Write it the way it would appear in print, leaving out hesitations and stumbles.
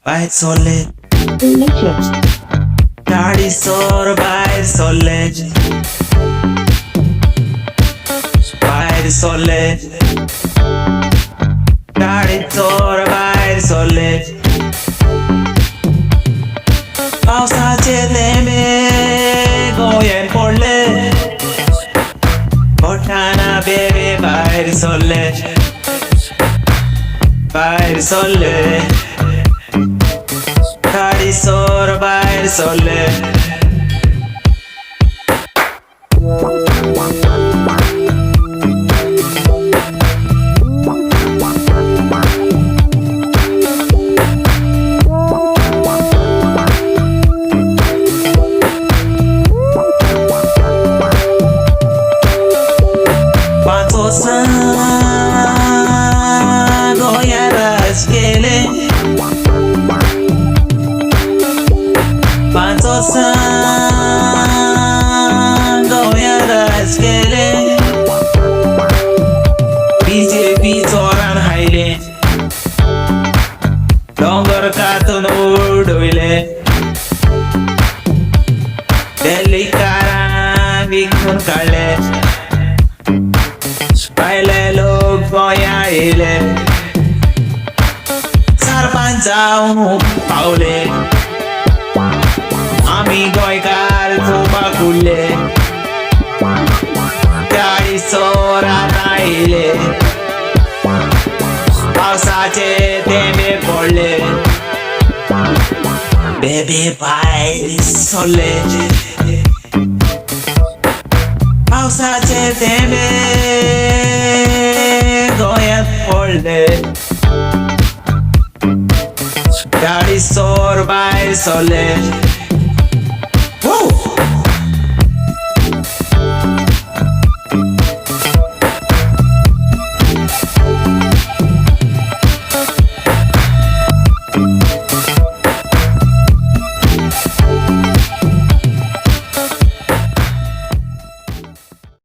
White solid, Delicious. daddy sore white solid, white solid, daddy sore white solid. पावसाचे थेंबे गोंयान पडले, पडटाना baby भायर सरले, भायर सरले. Daddy sore भायर सरले. पांच वर्सां गोंयान राज केलें, पांच वर्सां गोंयान राज केलें. BJP चोरान हायलें, दोंगर कातून उडयले, दिल्लीकारांक विकून काडले, भायले लोक गोंयां येयले, सरपंच जावंक पावले. आमी गोंयकार चोवपाक उरले, गाडी चोर आतां येयले, पावसाचे थेंबे पडले, बेबी भायर सरले. पावसाचे थेंबे गोंयांत पडले, गाडी चोर भायर सरले.